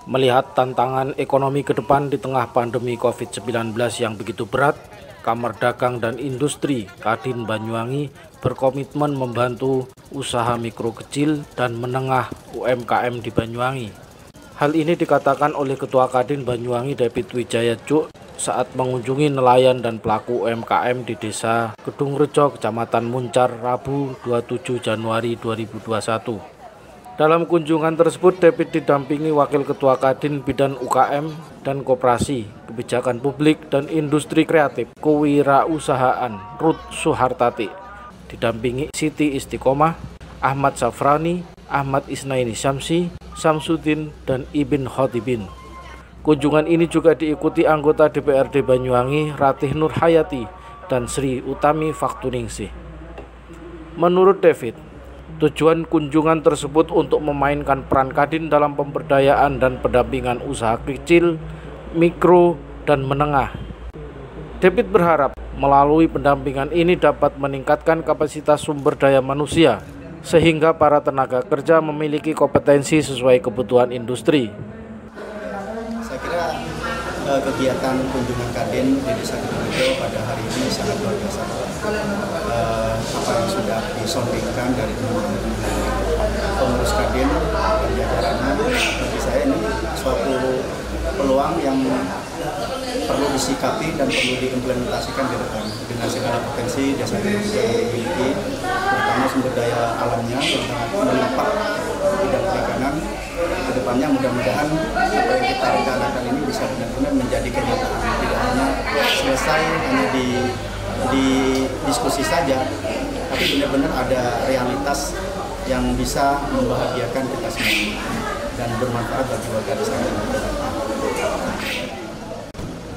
Melihat tantangan ekonomi ke depan di tengah pandemi COVID-19 yang begitu berat, Kamar Dagang dan Industri Kadin Banyuwangi berkomitmen membantu usaha mikro kecil dan menengah UMKM di Banyuwangi. Hal ini dikatakan oleh Ketua Kadin Banyuwangi David Wijaya Cuk saat mengunjungi nelayan dan pelaku UMKM di Desa Kedungrejo, Kecamatan Muncar, Rabu 27 Januari 2021. Dalam kunjungan tersebut, David didampingi Wakil Ketua Kadin Bidang UKM dan Koperasi, Kebijakan Publik dan Industri Kreatif, Kewirausahaan Ruth Suhartati, didampingi Siti Istiqomah, Ahmad Safrani, Ahmad Isnaini Syamsi, Samsudin, dan Ibn Khotibin. Kunjungan ini juga diikuti anggota DPRD Banyuwangi Ratih Nur Hayati dan Sri Utami Faktuningsih. Menurut David, tujuan kunjungan tersebut untuk memainkan peran Kadin dalam pemberdayaan dan pendampingan usaha kecil, mikro, dan menengah. David berharap melalui pendampingan ini dapat meningkatkan kapasitas sumber daya manusia, sehingga para tenaga kerja memiliki kompetensi sesuai kebutuhan industri. Saya kira kegiatan kunjungan Kadin di Desa Kedungrejo pada hari ini sangat luar biasa. Apa yang sudah disontingkan dari pengurus Kadin dan jajarannya, bagi saya ini suatu peluang yang perlu disikapi dan perlu diimplementasikan di depan dengan segala potensi desa Kedungrejo yang dimiliki, terutama sumber daya alamnya yang sangat melimpah di bidang perikanan. Kedepannya mudah-mudahan apa yang kita rencanakan ini bisa benar-benar menjadi kenyataan, tidak hanya selesai hanya di diskusi saja, tapi benar-benar ada realitas yang bisa membahagiakan kita semua dan bermanfaat bagi warga desa.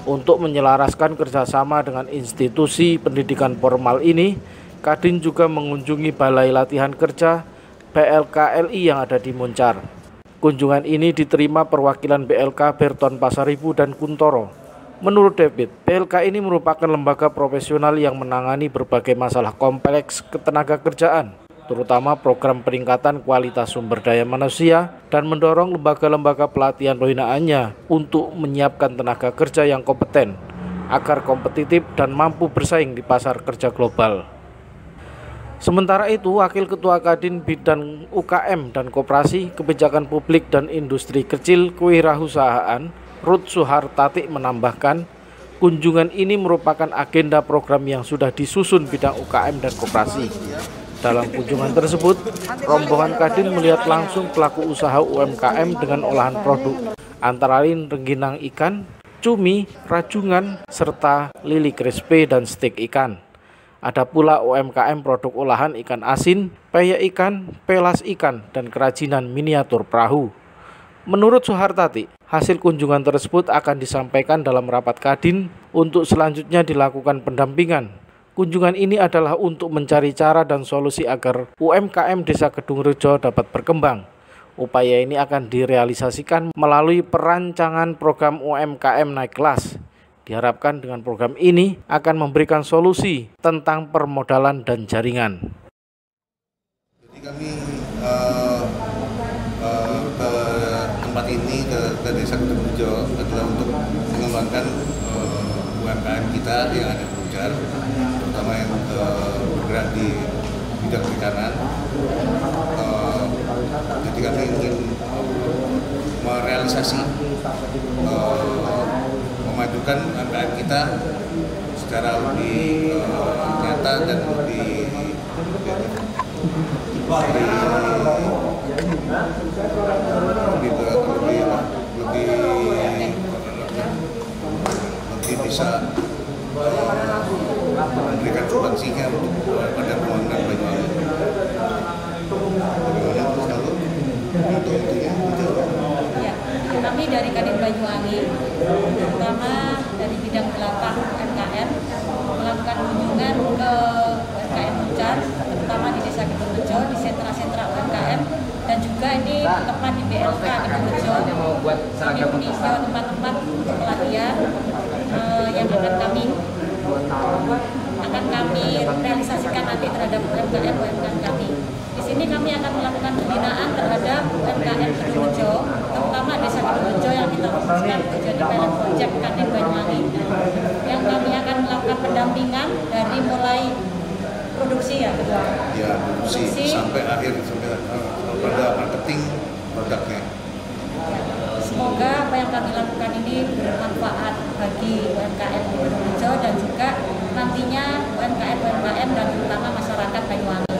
Untuk menyelaraskan kerjasama dengan institusi pendidikan formal ini, Kadin juga mengunjungi Balai Latihan Kerja BLK-LI yang ada di Muncar. Kunjungan ini diterima perwakilan BLK Berton Pasaribu dan Kuntoro. Menurut David, BLK ini merupakan lembaga profesional yang menangani berbagai masalah kompleks ketenaga kerjaan, terutama program peningkatan kualitas sumber daya manusia dan mendorong lembaga-lembaga pelatihan pembinaannya untuk menyiapkan tenaga kerja yang kompeten agar kompetitif dan mampu bersaing di pasar kerja global. Sementara itu, Wakil Ketua Kadin Bidang UKM dan Koperasi, Kebijakan Publik dan Industri Kecil Kewirausahaan Ruth Suhartati menambahkan, kunjungan ini merupakan agenda program yang sudah disusun bidang UKM dan koperasi. Dalam kunjungan tersebut, rombongan Kadin melihat langsung pelaku usaha UMKM dengan olahan produk, antara lain rengginang ikan, cumi, rajungan, serta lili krispe dan stik ikan. Ada pula UMKM produk olahan ikan asin, peyek ikan, pelas ikan, dan kerajinan miniatur perahu. Menurut Suhartati, hasil kunjungan tersebut akan disampaikan dalam rapat Kadin untuk selanjutnya dilakukan pendampingan. Kunjungan ini adalah untuk mencari cara dan solusi agar UMKM Desa Kedungrejo dapat berkembang. Upaya ini akan direalisasikan melalui perancangan program UMKM naik kelas. Diharapkan dengan program ini akan memberikan solusi tentang permodalan dan jaringan. Jadi kami ke tempat ini, ke Desa Kedungrejo adalah untuk mengembangkan UMKM kita yang ada di Muncar, terutama yang bergerak di bidang perikanan. Jadi kami ingin merealisasi memajukan UMKM kita secara lebih nyata dan lebih bisa memberikan sumbangsinya pada pembangunan Banyuwangi. Kami dari Kadin Banyuwangi, terutama dari bidang 8 UMKM, melakukan kunjungan ke UMKM Muncar, terutama di Desa Kedungrejo, di sentra-sentra UMKM, dan juga ini tepat di BLK Kedungrejo. Kami menginjau tempat-tempat pelatihan yang akan kami realisasikan nanti terhadap UMKM kami. Di sini kami akan melakukan pembinaan terhadap UMKM Kedungrejo, terutama Desa Kedungrejo ya kedua. Ya, produksi sampai akhir, sampai pada marketing produknya. Semoga apa yang kami lakukan ini bermanfaat bagi UMKM di Bondowoso dan juga nantinya UMKM dan terutama masyarakat Banyuwangi.